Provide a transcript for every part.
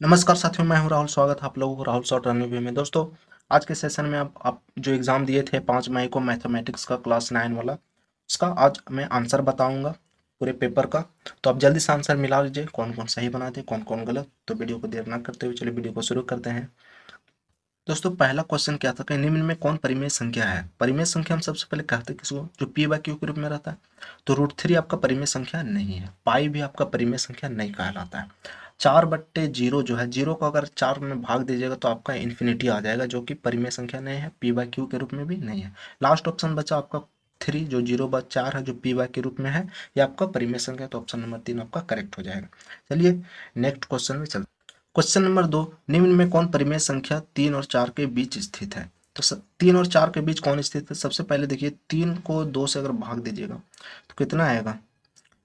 नमस्कार साथियों, मैं हूं राहुल। स्वागत है आप लोगों को राहुल शॉर्ट रिव्यू में। दोस्तों, आज के सेशन में आप जो एग्ज़ाम दिए थे 5 मई को मैथमेटिक्स का क्लास 9 वाला, उसका आज मैं आंसर बताऊंगा पूरे पेपर का। तो आप जल्दी से आंसर मिला लीजिए, कौन कौन सही बनाते कौन कौन गलत। तो वीडियो को देर ना करते हुए चलिए वीडियो को शुरू करते हैं। दोस्तों, पहला क्वेश्चन क्या था कि निम्न में कौन परिमेय संख्या है। परिमेय संख्या हम सबसे पहले कहते हैं किसको, जो पी बाई क्यू के रूप में रहता है। तो √3 आपका परिमेय संख्या नहीं है। पाई भी आपका परिमेय संख्या नहीं कहलाता है। 4/0 जो है, जीरो को अगर 4 में भाग दीजिएगा तो आपका इन्फिनिटी आ जाएगा, जो कि परिमेय संख्या नहीं है, पी बाई क्यू के रूप में भी नहीं है। लास्ट ऑप्शन बचा आपका 3, जो 0/4 है, जो पी बाई के रूप में है, ये आपका परिमेय संख्या। तो ऑप्शन नंबर 3 आपका करेक्ट हो जाएगा। चलिए नेक्स्ट क्वेश्चन में चलते। क्वेश्चन नंबर 2, निम्न में कौन परिमेय संख्या 3 और 4 के बीच स्थित है। तो 3 और 4 के बीच कौन स्थित है। सबसे पहले देखिए, 3 को 2 से अगर भाग दीजिएगा तो कितना आएगा,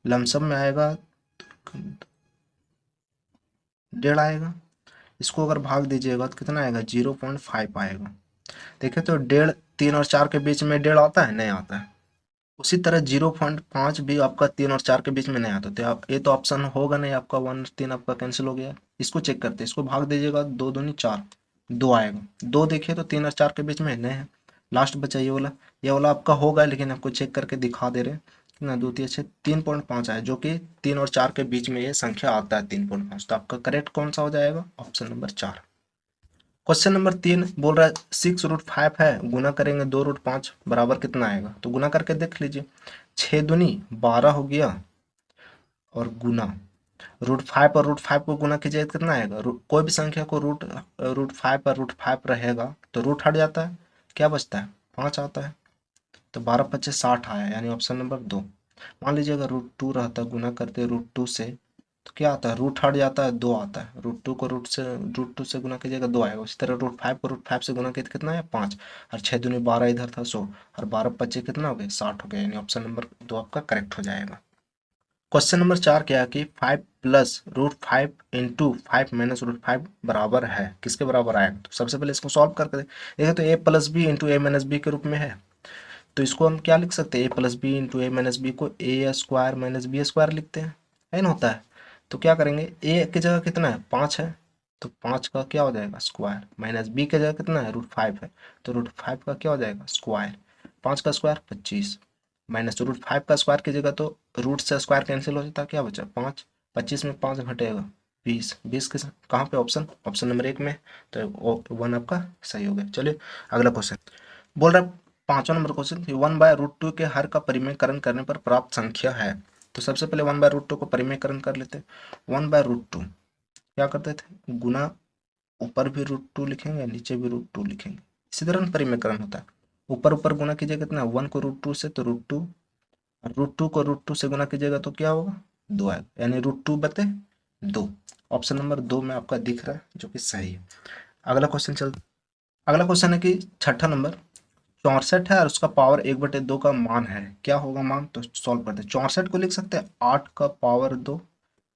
लमसम में आएगा 1.5 आएगा। इसको अगर भाग दीजिएगा तो कितना आएगा, 0.5 आएगा। देखिए तो 1.5, 3 और 4 के बीच में 1.5 आता है, नहीं आता है। उसी तरह 0.5 भी आपका 3 और 4 के बीच में नहीं आता। तो आप ये तो ऑप्शन होगा नहीं आपका, 1 और 3 आपका कैंसिल हो गया। इसको चेक करते हैं, इसको भाग दीजिएगा, 2 दूनी 4, 2 आएगा। 2 देखिए तो 3 और 4 के बीच में नहीं है। लास्ट बचा ये वाला आपका होगा, लेकिन आपको चेक करके दिखा दे रहे हैं। कितना, 2 3 6, 3.5 आया, जो कि 3 और 4 के बीच में ये संख्या आता है 3.5। तो आपका करेक्ट कौन सा हो जाएगा, ऑप्शन नंबर 4। क्वेश्चन नंबर 3 बोल रहा है 6√5 है, गुना करेंगे 2√5 बराबर कितना आएगा। तो गुना करके देख लीजिए, 6 दूनी 12 हो गया, और गुना √5 और √5 को गुना कीजिए तो कितना आएगा। कोई भी संख्या को √5 पर √5 रहेगा तो रूट हट जाता है, क्या बचता है, 5 आता है। तो 12×5 = 60 आया, यानी ऑप्शन नंबर 2। मान लीजिए अगर √2 रहता, गुना करते √2 से, तो क्या आता है, रूट हट जाता है, 2 आता है। √2 को √2 से गुना कीजिएगा, 2 आएगा। उसी तरह √5 को √5 से गुना किया तो कितना है, 5। और 6 दूनी 12, इधर था 100, और 12×5 कितना हो गया, 60 हो गया, यानी ऑप्शन नंबर 2 आपका करेक्ट हो जाएगा। क्वेश्चन नंबर 4 क्या है कि 5 प्लस √5 इंटू 5 माइनस √5 बराबर है, किसके बराबर आएगा। तो सबसे पहले इसको सॉल्व करके देखिए, तो a plus B into A minus B के रूप में है। तो इसको हम क्या लिख सकते हैं, a plus B into A minus B को a square minus B square लिखते हैं, है ना, होता है। तो क्या करेंगे, a की जगह कितना है, 5 है, तो 5 का क्या हो जाएगा, स्क्वायर। माइनस b की जगह कितना है, √5 है, तो √5 का क्या हो जाएगा, स्क्वायर। 5 का स्क्वायर 25, माइनस √5 का स्क्वायर की जगह तो रूट से स्क्वायर कैंसिल हो जाता है, क्या बचा 5। 25 में 5 घटेगा 20, 20 के कहाँ पे, ऑप्शन ऑप्शन नंबर 1 में। तो 1 आपका सही हो गया। चलिए अगला क्वेश्चन बोल रहा है, 5वां नंबर क्वेश्चन, 1/√2 के हर का परिमेयकरण करने पर प्राप्त संख्या है। तो सबसे पहले 1/√2 को परिमेयकरण कर लेते हैं। 1/√2 क्या करते थे, गुना ऊपर भी √2 लिखेंगे, नीचे भी √2 लिखेंगे, इसी तरह परिमेयकरण होता है। ऊपर ऊपर गुना कीजिएगा कितना, 1 को √2 से तो √2, और √2 को √2 से गुना कीजिएगा तो क्या होगा, 2 आएगा, यानी √2/2। ऑप्शन नंबर 2 में आपका दिख रहा है, जो कि सही है। अगला क्वेश्चन चल अगला क्वेश्चन है कि 6ठा नंबर, 64 है और उसका पावर 1/2 का मान है, क्या होगा मान। तो सॉल्व करते हैं, 64 को लिख सकते हैं 8 का पावर 2,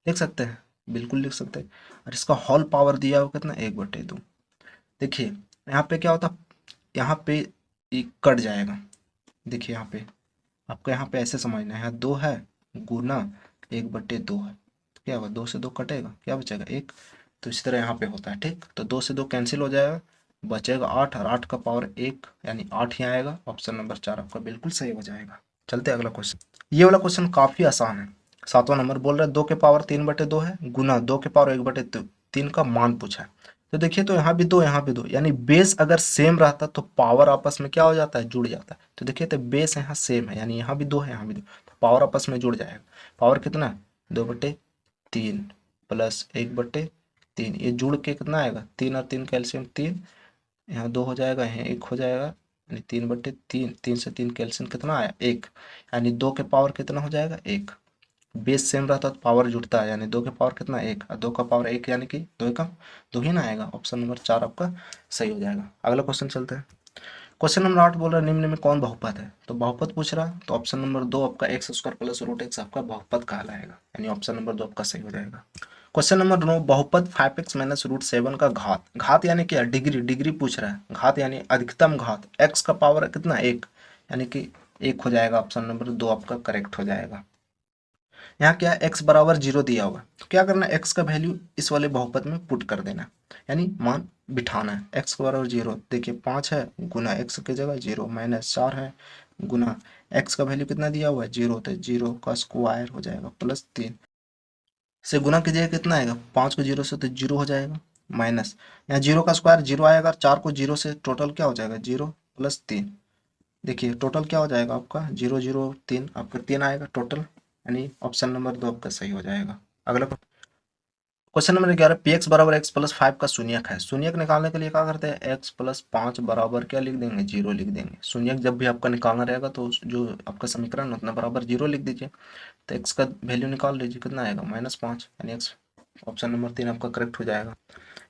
लिख सकते हैं, बिल्कुल लिख सकते हैं। और इसका होल पावर दिया हुआ कितना, 1/2। देखिए यहाँ पे क्या होता, यहाँ पे ये कट जाएगा। देखिए यहाँ पे आपको, यहाँ पे ऐसे समझना है, यहाँ 2 है, गुना 1/2 है, तो क्या होगा, 2 से 2 कटेगा, क्या बचेगा, 1। तो इसी तरह यहाँ पे होता है, ठीक। तो 2 से 2 कैंसिल हो जाएगा, बचेगा 8, और 8 का पावर 1, यानी 8 ही आएगा। ऑप्शन नंबर 4 आपका बिल्कुल सही हो जाएगा। चलते हैं अगला क्वेश्चन। ये वाला क्वेश्चन काफी आसान है। 7वां नंबर बोल रहा है 2 के पावर 3/2 है, गुना 2 के पावर 1/3 का मान पूछा है। तो देखिए, तो यहाँ भी 2, यहाँ भी 2, यानी बेस अगर सेम रहता तो पावर आपस में क्या हो जाता है, जुड़ जाता है। तो देखिए, तो बेस यहाँ सेम है, यानी यहाँ भी 2 है, यहाँ भी 2, तो पावर आपस में जुड़ जाएगा। पावर कितना है, 2/3 प्लस 1/3, ये जुड़ के कितना आएगा, 3 और 3 कैल्शियम 3, यहाँ 2 हो जाएगा, यहाँ 1 हो जाएगा, यानी 3/3, 3 से 3 कैल्शियम कितना आया, 1, यानी 2 के पावर कितना हो जाएगा, 1। बेस सेम रहता तो पावर जुड़ता है, यानी 2 के पावर कितना, 1, और 2 का पावर 1, यानी कि 2 का 2 ही ना आएगा। ऑप्शन नंबर 4 आपका सही हो जाएगा। अगला क्वेश्चन चलते हैं। क्वेश्चन नंबर 8 बोल रहा है निम्न में कौन बहुपद है। तो बहुपद पूछ रहा है, तो ऑप्शन नंबर 2 आपका x² प्लस √x आपका बहुपद कहलाएगा, यानी ऑप्शन नंबर 2 आपका सही हो जाएगा। क्वेश्चन नंबर 9, बहुपद 5x माइनस √7 का घात, घात यानी क्या, डिग्री, डिग्री पूछ रहा है। घात यानी अधिकतम घात, x का पावर कितना, 1, यानी कि 1 हो जाएगा। ऑप्शन नंबर 2 आपका करेक्ट हो जाएगा। यहाँ क्या है, x बराबर 0 दिया हुआ है, तो क्या करना है, x का वैल्यू इस वाले बहुपद में पुट कर देना है, यानी मान बिठाना है। x बराबर 0, देखिए 5 है, गुना x की जगह 0 माइनस 4 है, गुना x का वैल्यू कितना दिया हुआ है 0, तो 0 का स्क्वायर हो जाएगा प्लस 3 से गुना कीजिएगा, कितना आएगा, 5 को 0 से तो 0 हो जाएगा, माइनस यहाँ 0 का स्क्वायर 0 आएगा, 4 को 0 से टोटल क्या हो जाएगा 0 प्लस 3। देखिए टोटल क्या हो जाएगा आपका 0 0 3, आपका 3 आएगा टोटल, यानी ऑप्शन नंबर 2 आपका सही हो जाएगा। अगला क्वेश्चन नंबर 11, पी एक्स बराबर एक्स प्लस 5 का शून्यक है। शून्यक निकालने के लिए क्या करते हैं, एक्स प्लस 5 बराबर क्या लिख देंगे, 0 लिख देंगे। शून्यक जब भी आपका निकालना रहेगा तो जो आपका समीकरण उतना बराबर 0 लिख दीजिए, तो एक्स का वैल्यू निकाल लीजिए, कितना आएगा -5, यानी एक्स ऑप्शन नंबर 3 आपका करेक्ट हो जाएगा।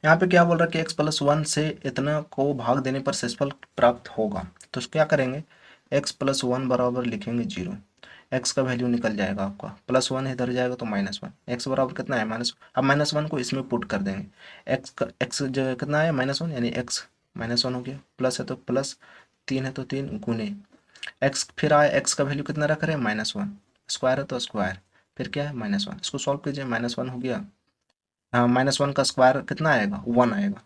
यहाँ पे क्या बोल रहा है कि x+1 से इतना को भाग देने पर शेषफल प्राप्त होगा, तो क्या करेंगे, x+1 बराबर लिखेंगे 0, x का वैल्यू निकल जाएगा आपका, +1 इधर जाएगा तो -1, x बराबर कितना है माइनस, अब -1 को इसमें पुट कर देंगे, x जो कितना है -1, यानी x -1 हो गया, प्लस है तो प्लस, 3 है तो 3 गुने x, फिर आए x का वैल्यू कितना रख रहे हैं -1, स्क्वायर है तो स्क्वायर, फिर क्या है -1, इसको सॉल्व कीजिए, -1 हो गया, हाँ -1 का स्क्वायर कितना आएगा 1 आएगा,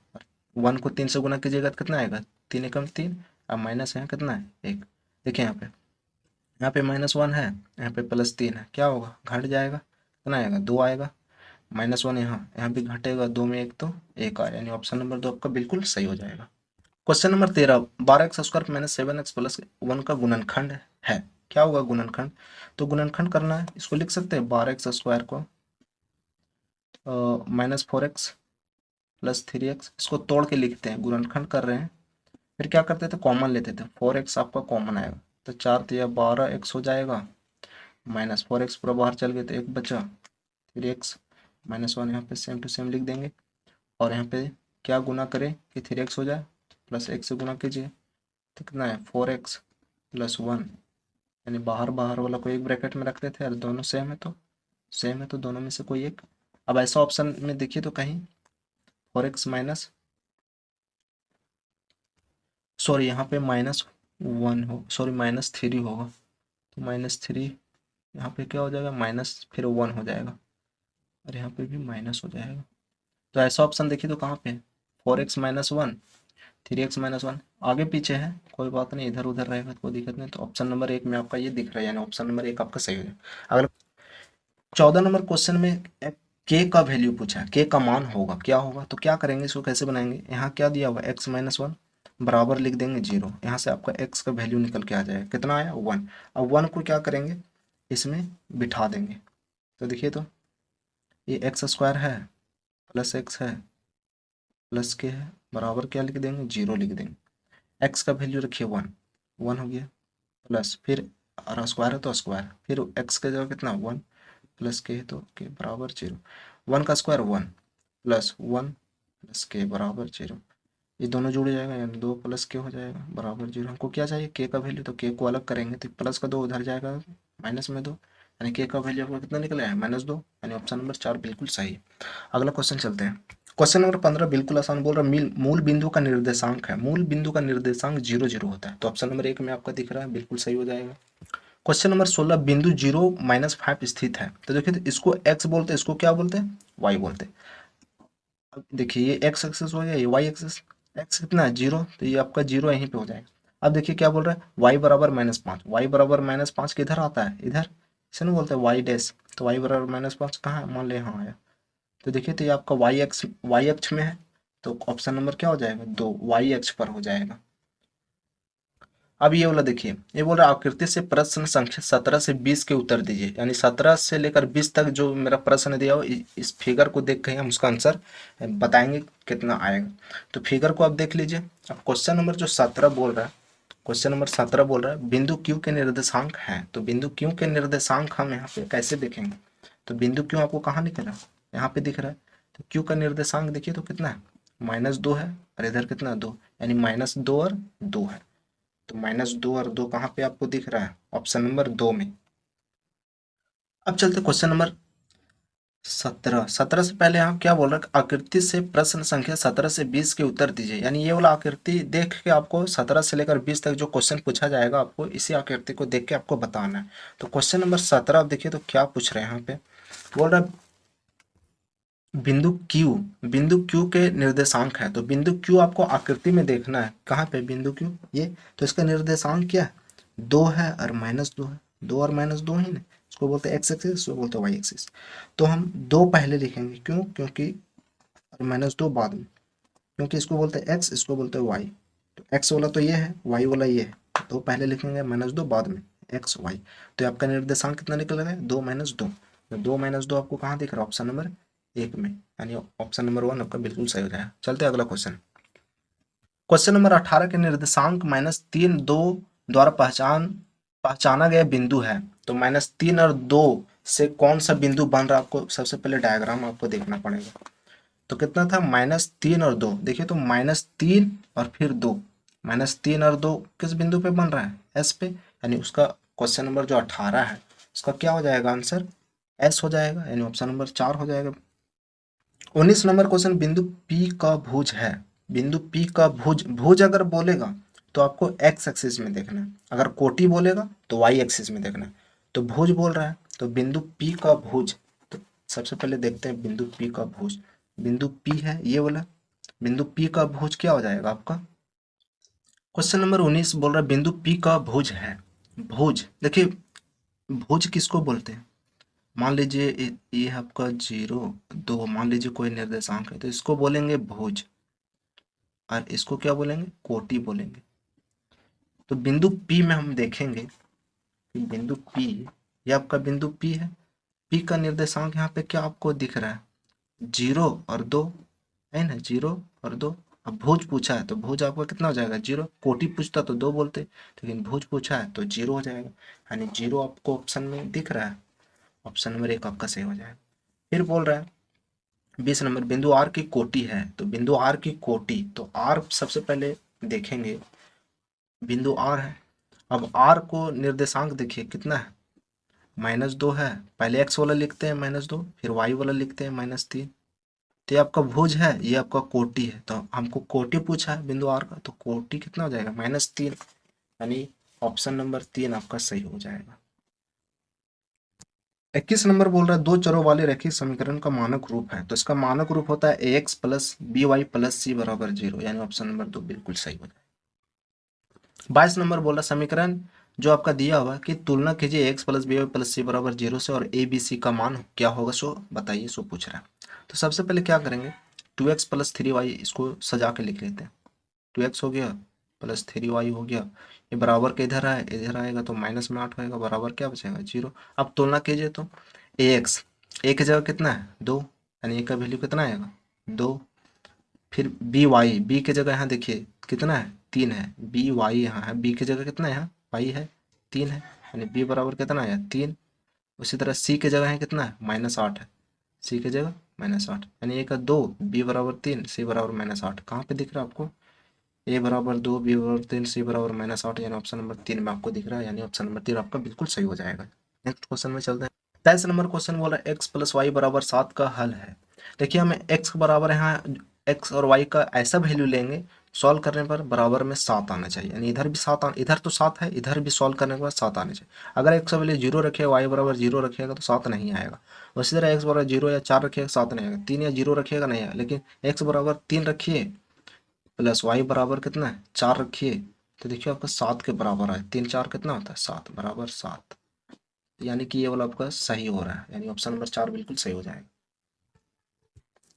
1 को 3 से गुना कीजिएगा तो कितना आएगा, 3 एकम 3, अब माइनस यहाँ कितना है 1, देखिए यहाँ पे -1 है, यहाँ पे +3 है, क्या होगा घट जाएगा, कितना आएगा 2 आएगा, -1 यहाँ भी घटेगा, 2 में 1 तो 1 आया, यानी ऑप्शन नंबर 2 आपका बिल्कुल सही हो जाएगा। Question number 13, 12x² minus 7x plus 1 का गुणनखंड है, क्या होगा गुणनखंड, तो गुणनखंड करना है, इसको लिख सकते हैं 12x² को -4x प्लस 3x, इसको तोड़ के लिखते हैं, गुणनखंड कर रहे हैं, फिर क्या करते थे कॉमन लेते थे, 4x आपका कॉमन आएगा, तो 4 तिया 12x हो जाएगा, -4x पूरा बाहर चल गया तो 1 बचा, 3x -1 यहाँ पे सेम टू सेम लिख देंगे, और यहाँ पे क्या गुना करें कि 3x हो जाए, प्लस 1 से गुना कीजिए तो कितना है 4x प्लस 1, यानी बाहर बाहर वाला को एक ब्रैकेट में रखते थे, और दोनों सेम है तो दोनों में से कोई एक, अब ऐसा ऑप्शन में देखिए तो कहीं 4x माइनस, सॉरी यहाँ पे -1 हो, सॉरी -3 होगा, तो -3 यहाँ पे क्या हो जाएगा माइनस फिर 1 हो जाएगा, और यहाँ पे भी माइनस हो जाएगा, तो ऐसा ऑप्शन देखिए तो कहाँ पे है, 4x-1, 3x-1, आगे पीछे है कोई बात नहीं, इधर उधर रहेगा तो कोई दिक्कत नहीं, तो ऑप्शन नंबर 1 में आपका ये दिख रहा है, यानी ऑप्शन नंबर 1 आपका सही हो जाएगा। अगर 14 नंबर क्वेश्चन में के का वैल्यू पूछा है, के का मान होगा क्या होगा, तो क्या करेंगे, इसको कैसे बनाएंगे, यहाँ क्या दिया हुआ x-1 बराबर लिख देंगे 0, यहाँ से आपका x का वैल्यू निकल के आ जाएगा, कितना आया 1, अब 1 को क्या करेंगे इसमें बिठा देंगे, तो देखिए तो ये x² है प्लस x है प्लस के है, बराबर क्या लिख देंगे 0 लिख देंगे, x का वैल्यू रखिए 1, 1 हो गया, प्लस फिर और स्क्वायर है तो स्क्वायर, फिर x के जगह कितना 1 प्लस के है तो के बराबर 0, 1 का स्क्वायर 1 प्लस 1 प्लस के बराबर 0, ये दोनों जुड़ जाएगा, यानी 2 प्लस के हो जाएगा बराबर 0, हमको क्या चाहिए के का वैल्यू, तो के को अलग करेंगे तो प्लस का 2 उधर जाएगा माइनस में 2, यानी के का वैल्यू आपको कितना निकला है -2, यानी ऑप्शन नंबर 4 बिल्कुल सही है। अगला क्वेश्चन चलते हैं, क्वेश्चन नंबर 15 बिल्कुल आसान बोल रहा है, मूल बिंदु का निर्देशांक है, मूल बिंदु का निर्देशांक 0 0 होता है, तो ऑप्शन नंबर 1 में आपका दिख रहा है बिल्कुल सही हो जाएगा। क्वेश्चन नंबर 16, बिंदु 0 -5 स्थित है, तो देखिए तो इसको x बोलते हैं, इसको क्या बोलते हैं y बोलते हैं, अब देखिए ये x एक्सिस हो गया, ये y एक्सिस, x कितना है 0, तो ये आपका 0 यहीं पे हो जाएगा। अब देखिए क्या बोल रहा है y बराबर -5, y बराबर -5 किधर आता है इधर, इसे नहीं बोलते y डैश, तो y बराबर -5 कहाँ है, मान ले यहाँ आया, तो देखिए तो ये आपका y अक्ष में है, तो ऑप्शन नंबर क्या हो जाएगा 2, y अक्ष पर हो जाएगा। अब ये वाला देखिए, ये बोल रहा है आकृति से प्रश्न संख्या 17 से 20 के उत्तर दीजिए, यानी 17 से लेकर 20 तक जो मेरा प्रश्न दिया हो, इस फिगर को देख के हम उसका आंसर बताएंगे कितना आएगा, तो फिगर को आप देख लीजिए। अब क्वेश्चन नंबर जो 17 बोल रहा है, क्वेश्चन नंबर 17 बोल रहा है बिंदु क्यू के निर्देशांक हैं, तो बिंदु क्यू के निर्देशांक हम यहाँ पे कैसे देखेंगे, तो बिंदु क्यू आपको कहाँ दिख रहा है, यहाँ पे दिख रहा है, तो क्यू का निर्देशांक देखिए तो कितना है -2 है, और इधर कितना 2, यानी -2 और 2 है, तो -2 और 2 कहाँ पे आपको दिख रहा है ऑप्शन नंबर 2 में। अब चलते क्वेश्चन नंबर 17 से पहले हम क्या बोल रहे हैं, आकृति से प्रश्न संख्या 17 से 20 के उत्तर दीजिए। यानी ये वाला आकृति देख के आपको 17 से लेकर 20 तक जो क्वेश्चन पूछा जाएगा आपको इसी आकृति को देख के आपको बताना है। तो क्वेश्चन नंबर 17 आप देखिए तो क्या पूछ रहे हैं यहाँ पे, बोल रहा है बिंदु Q, बिंदु Q के निर्देशांक है। तो बिंदु Q आपको आकृति में देखना है, कहाँ पे बिंदु Q, ये तो इसका निर्देशांक क्या है, 2 है और -2 है, 2 और -2 ही ना, इसको बोलते हैं एक्स एक्सिस, इसको बोलते हैं वाई एक्सिस। तो हम 2 पहले लिखेंगे, क्यों, क्योंकि और -2 बाद में, क्योंकि इसको बोलते हैं एक्स, इसको बोलते हैं वाई। तो एक्स वाला तो ये है, वाई वाला ये है, तो पहले लिखेंगे -2 बाद में एक्स वाई। तो आपका निर्देशांक कितना निकल रहा है, 2 -2। तो 2 -2 आपको कहाँ दिख रहा है, ऑप्शन नंबर 1 में, यानी ऑप्शन नंबर 1 आपका बिल्कुल सही हो जाएगा। चलते हैं अगला क्वेश्चन। क्वेश्चन नंबर 18 के निर्देशांक -3 2 द्वारा पहचाना गया बिंदु है। तो -3 और 2 से कौन सा बिंदु बन रहा है, आपको सबसे पहले डायग्राम आपको देखना पड़ेगा। तो कितना था, -3 और 2, देखिए तो -3 और फिर 2, -3 और 2 किस बिंदु पे बन रहा है, एस पे, यानी उसका क्वेश्चन नंबर जो 18 है उसका क्या हो जाएगा आंसर, एस हो जाएगा, यानी ऑप्शन नंबर 4 हो जाएगा। 19 नंबर क्वेश्चन, बिंदु P का भुज है। बिंदु P का भुज, भुज अगर बोलेगा तो आपको एक्स एक्सिस में देखना है, अगर कोटि बोलेगा तो वाई एक्सिस में देखना है। तो भुज बोल रहा है तो बिंदु P का भुज, तो सबसे पहले देखते हैं बिंदु P का भुज। बिंदु P है ये वाला, बिंदु P का भुज क्या हो जाएगा आपका, क्वेश्चन नंबर 19 बोल रहा है बिंदु P का भुज है। भुज देखिए, भुज किसको बोलते हैं, मान लीजिए ये आपका 0 2, मान लीजिए कोई निर्देशांक है तो इसको बोलेंगे भुज, और इसको क्या बोलेंगे, कोटि बोलेंगे। तो बिंदु P में हम देखेंगे कि बिंदु P, ये आपका बिंदु P है, P का निर्देशांक यहाँ पे क्या आपको दिख रहा है, 0 और 2 है ना, 0 और 2। अब भुज पूछा है तो भुज आपका कितना हो जाएगा, 0। कोटि पूछता तो 2 बोलते, लेकिन भुज पूछा है तो 0 हो जाएगा, यानी 0 आपको ऑप्शन में दिख रहा है, ऑप्शन नंबर 1 आपका सही हो जाएगा। फिर बोल रहा है 20 नंबर, बिंदु आर की कोटि है। तो बिंदु आर की कोटि, तो आर सबसे पहले देखेंगे, बिंदु आर है। अब आर को निर्देशांक देखिए कितना है, -2 है, पहले एक्स वाला लिखते हैं -2, फिर वाई वाला लिखते हैं -3। तो ये आपका भुज है, ये आपका कोटि है, तो हमको कोटि पूछा है बिंदु आर का, तो कोटि कितना हो जाएगा, -3, यानी ऑप्शन नंबर 3 आपका सही हो जाएगा। 21 नंबर बोल रहा है दो चरों वाले रैखिक समीकरण का मानक रूप है। तो इसका मानक रूप होता है ax plus B Y plus C बराबर 0, यानी ऑप्शन नंबर 2 बिल्कुल सही हो जाएगा। 22 नंबर बोल रहा समीकरण जो आपका दिया हुआ कि तुलना कीजिए x plus B Y plus C बराबर 0 से और ए बी सी का मान क्या होगा, सो बताइए, सो पूछ रहा है। तो सबसे पहले क्या करेंगे, 2x प्लस 3y इसको सजा के लिख लेते हैं। 2x हो गया प्लस 3y हो गया, ये बराबर के इधर आए, इधर आएगा तो माइनस में 8 होएगा, बराबर क्या बचेगा 0। अब तुलना कीजिए तो ax, a की जगह कितना है 2, यानी a का वैल्यू कितना आएगा 2। फिर बी वाई, बी की जगह यहाँ देखिए कितना है 3 है, बी वाई यहाँ है, बी की जगह कितना है यहाँ वाई है 3 है, यानी बी बराबर कितना आया 3। उसी तरह सी की जगह है कितना है -8 है, सी की जगह -8, यानी a का 2, बी बराबर 3, सी बराबर -8। कहाँ पे दिख रहा है आपको, ए बराबर 2, बी बराबर 3, सी बराबर -8, यानी ऑप्शन नंबर 3 में आपको दिख रहा है, यानी ऑप्शन नंबर 3 आपका बिल्कुल सही हो जाएगा। नेक्स्ट क्वेश्चन में चलते हैं। 23 नंबर क्वेश्चन बोला x प्लस वाई बराबर 7 का हल है। देखिए हमें x बराबर यहाँ x और y का ऐसा वैल्यू लेंगे, सॉल्व करने पर बराबर में 7 आना चाहिए, यानी इधर भी 7 इधर तो 7 है, इधर भी सॉल्व करने के बाद 7 आने चाहिए। अगर x का वैल्यू 0 रखिएगा, y बराबर 0 रखिएगा तो 7 नहीं आएगा। उसी तरह x बराबर 0 या 4 रखिएगा 7 नहीं आएगा, 3 या 0 रखिएगा नहीं आएगा, लेकिन x बराबर 3 रखिए प्लस वाई बराबर कितना है 4 रखिए, तो देखिए आपका 7 के बराबर है, 3 4 कितना होता है 7, बराबर 7, यानी कि ये वाला आपका सही हो रहा है, यानी ऑप्शन नंबर 4 बिल्कुल सही हो जाएगा।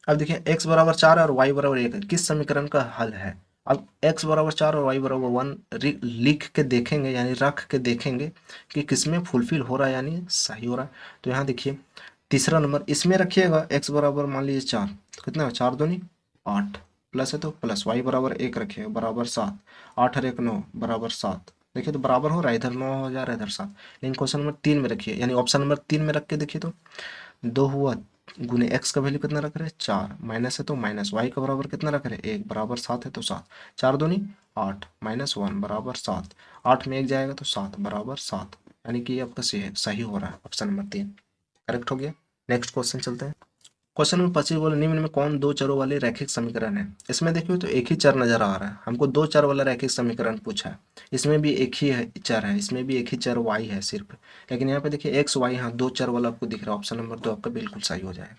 अब देखिए x बराबर 4 और y बराबर 1 है, किस समीकरण का हल है। अब x बराबर 4 और y बराबर 1 लिख के देखेंगे, यानी रख के देखेंगे कि किसमें फुलफिल हो रहा है, यानी सही हो रहा है। तो यहाँ देखिए तीसरा नंबर इसमें रखिएगा, x बराबर मान लीजिए 4, तो कितना है 4 दूनी 8, प्लस है तो प्लस, y बराबर 1 रखिएगा बराबर 7, 8 और 1 9 बराबर 7। देखिए तो बराबर हो रहा है, इधर 9 हो जा रहा है, इधर 7। लेकिन क्वेश्चन नंबर 3 में रखिए, यानी ऑप्शन नंबर 3 में रख के देखिए तो 2 हुआ, गुने x का वैल्यू कितना रख रहे हैं 4, माइनस है तो माइनस, y का बराबर कितना रख रहे हैं 1, बराबर 7 है तो 7, 4 दूनी 8 -1 बराबर 7, 8 में 1 जाएगा तो 7 बराबर 7, यानी कि ये आपका सही हो रहा है, ऑप्शन नंबर 3 करेक्ट हो गया। नेक्स्ट क्वेश्चन चलते हैं। क्वेश्चन नंबर 25 बोले निम्न में कौन दो चरों वाले रैखिक समीकरण है। इसमें देखिए तो एक ही चर नजर आ रहा है, हमको दो चर वाला रैखिक समीकरण पूछा है। इसमें भी एक ही है चर है, इसमें भी एक ही चर y है सिर्फ, लेकिन यहाँ पे देखिए एक्स वाई, हाँ दो चर वाला आपको दिख रहा है। ऑप्शन नंबर 2 आपका बिल्कुल सही हो जाएगा।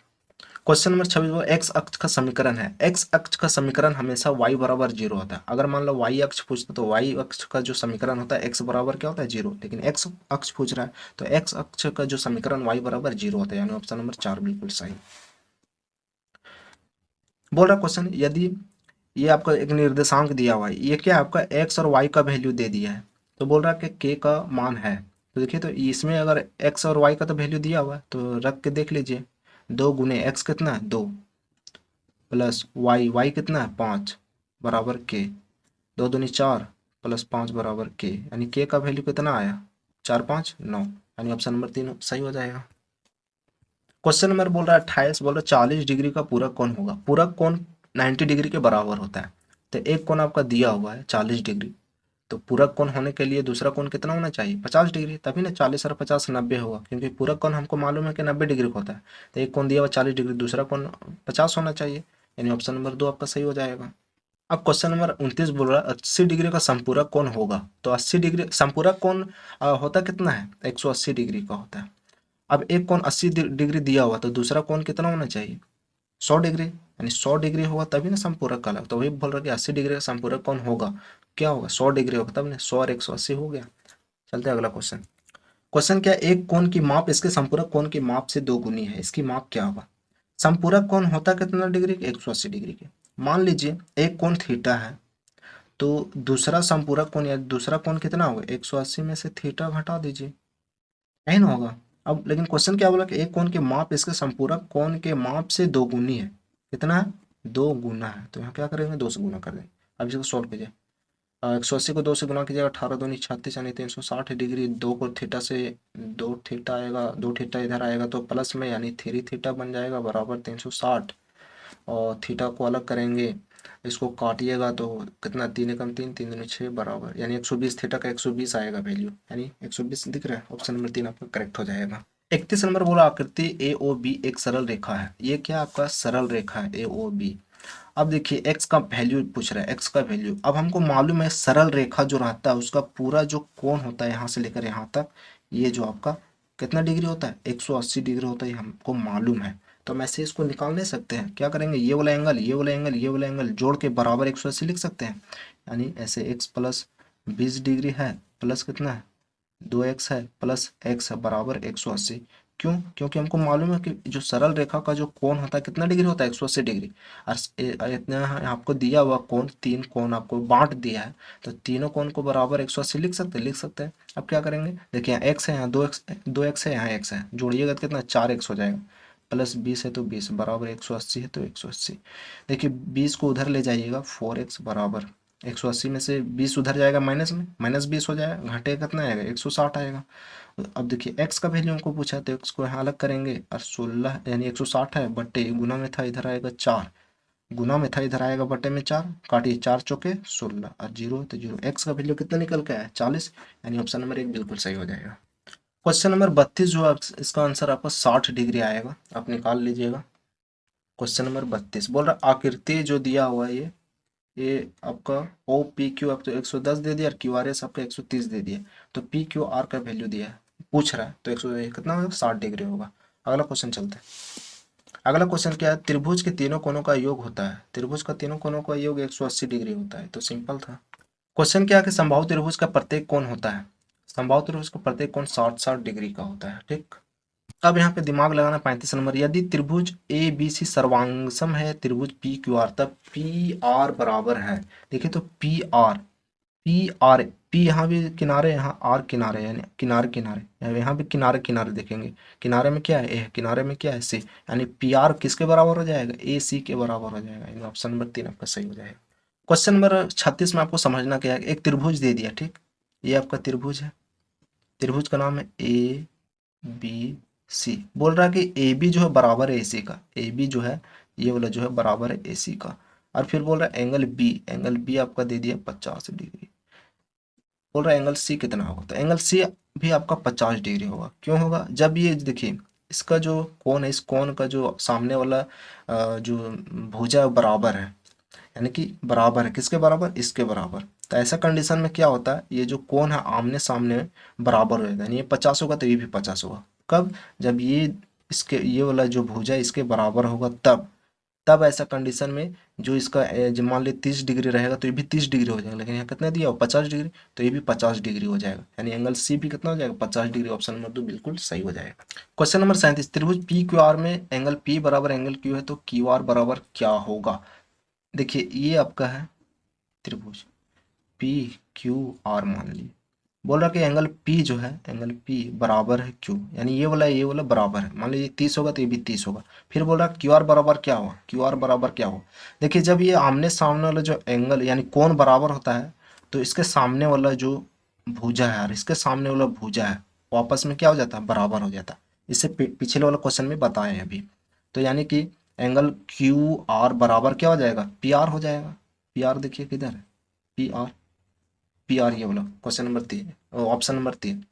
क्वेश्चन नंबर 26 वो एक्स अक्ष का समीकरण है। एक्स अक्ष का समीकरण हमेशा y बराबर 0 होता है। अगर मान लो y अक्ष पूछता तो y अक्ष का जो समीकरण होता है x बराबर क्या होता है 0, लेकिन x अक्ष पूछ रहा है तो x अक्ष का जो समीकरण y बराबर 0 होता है, यानी ऑप्शन नंबर 4 बिल्कुल सही। बोल रहा क्वेश्चन यदि ये आपका एक निर्देशांक दिया हुआ है, ये क्या आपका x और y का वैल्यू दे दिया है, तो बोल रहा है कि k का मान है। तो देखिए तो इसमें अगर x और y का तो वैल्यू दिया हुआ है तो रख के देख लीजिए, 2 गुने x कितना है 2 प्लस y कितना है 5 बराबर k, 2 दूनी 4 प्लस 5 बराबर k, यानी k का वैल्यू कितना आया 4 5 9, यानी ऑप्शन नंबर 3 सही हो जाएगा। क्वेश्चन नंबर बोल रहा है 28 बोल रहा है 40 डिग्री का पूरक कोण होगा। पूरक कोण 90 डिग्री के बराबर होता है। तो एक कोण आपका दिया हुआ है 40 डिग्री, तो पूरक कोण होने के लिए दूसरा कोण कितना होना चाहिए 50 डिग्री, तभी ना 40 और 50 90 होगा, क्योंकि पूरक कोण हमको मालूम है कि 90 डिग्री का होता है। तो एक कोण दिया हुआ 40 डिग्री, दूसरा कोण 50 होना चाहिए, यानी ऑप्शन नंबर 2 आपका सही हो जाएगा। अब क्वेश्चन नंबर 29 बोल रहा है 80 डिग्री का संपूरक कोण होगा। तो 80 डिग्री संपूरक कोण होता कितना है 180 डिग्री का होता है। अब एक कोण 80 डिग्री दिया हुआ तो दूसरा कोण कितना होना चाहिए 100 डिग्री, यानी 100 डिग्री होगा तभी ना संपूरक कहलाएगा। तो वही बोल रहा है कि 80 डिग्री का संपूरक कोण होगा, क्या होगा 100 डिग्री होगा, तब ना 100 और 180 हो गया। चलते हैं अगला क्वेश्चन। क्वेश्चन क्या है, एक कोण की माप इसके संपूरक कोण की माप से दो गुनी है, इसकी माप क्या होगा। संपूरक कोण होता कितना डिग्री 180 डिग्री के। मान लीजिए एक कोण थीटा है, तो दूसरा संपूरक कोण या दूसरा कोण कितना होगा 180 में से थीटा घटा दीजिए, नहीं ना होगा। अब लेकिन क्वेश्चन क्या बोला कि एक कोण के माप इसके संपूरक कोण के माप से दो गुनी है, कितना है 2 गुना है, तो यहाँ क्या करेंगे 2 से गुना कर देंगे। अब इसको सॉल्व कीजिए, 180 को 2 से गुना कीजिएगा 18 दूनी 36 यानी 360 डिग्री, 2 को थीटा से 2 थीटा आएगा, 2 थीटा इधर आएगा तो प्लस में यानी 3 थीटा बन जाएगा बराबर 360, और थीटा को अलग करेंगे, इसको काटिएगा तो कितना 3 एकम 3 3 दूनी 6 बराबर यानी 120 थीटा का 120 आएगा वैल्यू, यानी 120 दिख रहा है। ऑप्शन नंबर 3 आपका करेक्ट हो जाएगा। 31 नंबर बोला आकृति ए ओ बी एक सरल रेखा है। ये क्या आपका सरल रेखा है ए ओ बी। अब देखिए x का वैल्यू पूछ रहा है, x का वैल्यू। अब हमको मालूम है सरल रेखा जो रहता है उसका पूरा जो कोण होता है यहाँ से लेकर यहाँ तक, ये जो आपका कितना डिग्री होता है 180 डिग्री होता है, ये हमको मालूम है। तो हम ऐसे इसको निकाल नहीं सकते हैं, क्या करेंगे ये वाला एंगल ये वाला एंगल ये वाला एंगल जोड़ के बराबर 180 लिख सकते हैं, यानी ऐसे x प्लस 20 डिग्री है प्लस कितना है 2x है प्लस x है बराबर 180। क्यों, क्योंकि हमको मालूम है कि जो सरल रेखा का जो कोण होता है कितना डिग्री होता है 180 डिग्री, और इतना आपको दिया हुआ कोण 3 कोण आपको बांट दिया है, तो तीनों कोण को बराबर 180 लिख सकते हैं। अब क्या करेंगे देखिए यहाँ x है यहाँ 2x है यहाँ x है, जोड़िएगा तो कितना 4x हो जाएगा, प्लस 20 है तो 20 बराबर 180 है तो 180। देखिए 20 को उधर ले जाइएगा 4x बराबर 180 में से 20 उधर जाएगा माइनस में, माइनस 20 हो जाएगा, घटेगा कितना आएगा 160 आएगा। अब देखिए x का वैल्यू हमको पूछा तो x को यहाँ अलग करेंगे और 16 यानी 160 है बट्टे गुना में था इधर आएगा 4, गुना में था इधर आएगा बट्टे में 4, काटिए 4 चौके 16 और 0 तो 0, x का वैल्यू कितना निकल के आया 40, यानी ऑप्शन नंबर 1 बिल्कुल सही हो जाएगा। क्वेश्चन नंबर 32 जो इसका आंसर आपका 60 डिग्री आएगा, आप निकाल लीजिएगा। क्वेश्चन नंबर 32 बोल रहा आकृति जो दिया हुआ है ये आपका ओ पी क्यू आपको 110 दे दिया और क्यू आर एस आपका 130 दे दिया, तो पी क्यू आर का वैल्यू दिया है पूछ रहा है, तो 100 कितना होगा 60 डिग्री होगा। अगला क्वेश्चन चलते हैं। अगला क्वेश्चन क्या है, त्रिभुज के तीनों कोणों का योग होता है। त्रिभुज का तीनों कोणों का योग 180 डिग्री होता है, तो सिंपल था। क्वेश्चन क्या है कि समबाहु त्रिभुज का प्रत्येक कोण होता है, समबाहु त्रिभुज का प्रत्येक कोण 60-60 डिग्री का होता है, ठीक। अब यहाँ पे दिमाग लगाना 35 नंबर, यदि त्रिभुज ए बी सी सर्वांगसम है त्रिभुज पी क्यू आर, तब पी आर बराबर है, देखिए तो पी आर पी यहाँ भी किनारे यहाँ आर किनारे यानी किनारे किनारे, यहाँ भी किनारे किनारे देखेंगे, किनारे में क्या है ए, किनारे में क्या है सी, यानी पी आर किसके बराबर हो जाएगा ए सी के बराबर हो जाएगा, यानी ऑप्शन नंबर 3 आपका सही हो जाएगा। क्वेश्चन नंबर 36 में आपको समझना क्या है, एक त्रिभुज दे दिया, ठीक, ये आपका त्रिभुज है, त्रिभुज का नाम है ए बी सी। बोल रहा है कि ए बी जो है बराबर है ए सी का, ए बी जो है ये वाला जो है बराबर है ए सी का, और फिर बोल रहा है एंगल बी आपका दे दिया 50 डिग्री। बोल रहा है एंगल सी कितना होगा, तो एंगल सी भी आपका 50 डिग्री होगा। क्यों होगा, जब ये देखिए इसका जो कोण है, इस कोण का जो सामने वाला जो भुजा है बराबर है, यानी कि बराबर है, किसके बराबर, इसके बराबर। तो ऐसा कंडीशन में क्या होता है, ये जो कोण है आमने सामने बराबर हो जाता है, यानी ये 50 होगा तो ये भी 50 होगा। कब, जब ये इसके ये वाला जो भुजा इसके बराबर होगा तब ऐसा कंडीशन में जो इसका जब मान ली 30 डिग्री रहेगा तो ये भी 30 डिग्री हो जाएगा, लेकिन यहाँ कितना दिया हो 50 डिग्री, तो ये भी 50 डिग्री हो जाएगा, यानी एंगल सी भी कितना हो जाएगा 50 डिग्री। ऑप्शन नंबर 2 बिल्कुल सही हो जाएगा। क्वेश्चन नंबर 37, त्रिभुज पी क्यू आर में एंगल पी बराबर एंगल क्यू है तो क्यू आर बराबर क्या होगा। देखिए ये आपका है त्रिभुज पी क्यू आर, मान ली बोल रहा कि एंगल पी जो है, एंगल पी बराबर है क्यू, यानी ये वाला बराबर है, मान लीजिए 30 होगा तो ये भी 30 होगा। फिर बोल रहा क्यू आर बराबर क्या हुआ, क्यू आर बराबर क्या हुआ। देखिए जब ये आमने सामने वाला जो एंगल यानी कोण बराबर होता है, तो इसके सामने वाला जो भुजा है और इसके सामने वाला भुजा है वो आपस में क्या हो जाता है, बराबर हो जाता है। इससे पिछले वाला क्वेश्चन में बताए अभी। तो यानी कि एंगल क्यू आर बराबर क्या हो जाएगा, पी आर हो जाएगा। पी आर देखिए किधर है, पी आर, पी आर ये बोला question number 3, option number 3।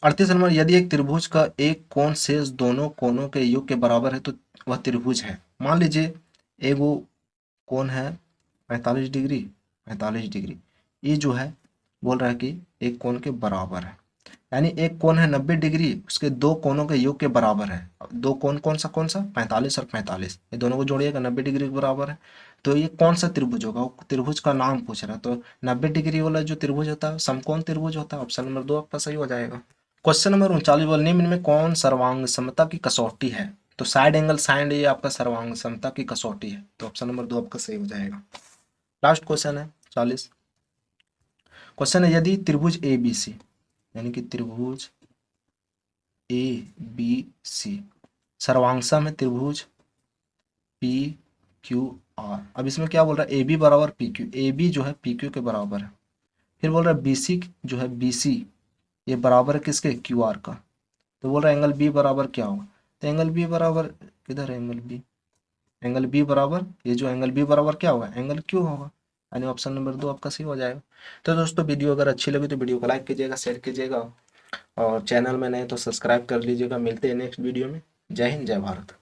38 number, यदि एक त्रिभुज का एक कोण शेष दोनों कोणों के योग के बराबर है तो वह त्रिभुज है। मान लीजिए एक वो कोण है 45 डिग्री, 45 डिग्री, ये जो है बोल रहा है कि एक कोण के बराबर है, यानी एक कोण है 90 डिग्री, उसके दो कोणों के योग के बराबर है। अब दो कोण कौन सा 45 और 45, ये दोनों को जोड़िएगा 90 डिग्री के बराबर है। तो ये कौन सा त्रिभुज होगा, वो त्रिभुज का नाम पूछ रहा है। तो 90 डिग्री वाला जो त्रिभुज होता है समकोण त्रिभुज होता है। ऑप्शन नंबर 2 आपका सही हो जाएगा। क्वेश्चन नंबर 39, बोल निम्न में कौन सर्वांग समता की कसौटी है। तो साइड एंगल साइन ये आपका सर्वांग समता की कसौटी है, तो ऑप्शन नंबर 2 आपका सही हो जाएगा। लास्ट क्वेश्चन है 40। क्वेश्चन है यदि त्रिभुज ए बी सी, यानी कि त्रिभुज ए बी सी सर्वांगसम है त्रिभुज पी क्यू आर। अब इसमें क्या बोल रहा है, ए बी बराबर पी क्यू, ए बी जो है पी क्यू के बराबर है। फिर बोल रहा है बी सी जो है बी सी ये बराबर है किसके, क्यू आर का। तो बोल रहा है एंगल बी बराबर क्या होगा। तो एंगल बी बराबर किधर है, एंगल बी, एंगल बी बराबर ये जो एंगल बी बराबर क्या होगा, एंगल क्यू होगा, यानी ऑप्शन नंबर 2 आपका सही हो जाएगा। तो दोस्तों वीडियो अगर अच्छी लगी तो वीडियो को लाइक कीजिएगा, शेयर कीजिएगा, और चैनल में नए तो सब्सक्राइब कर लीजिएगा। मिलते हैं नेक्स्ट वीडियो में। जय हिंद, जय भारत।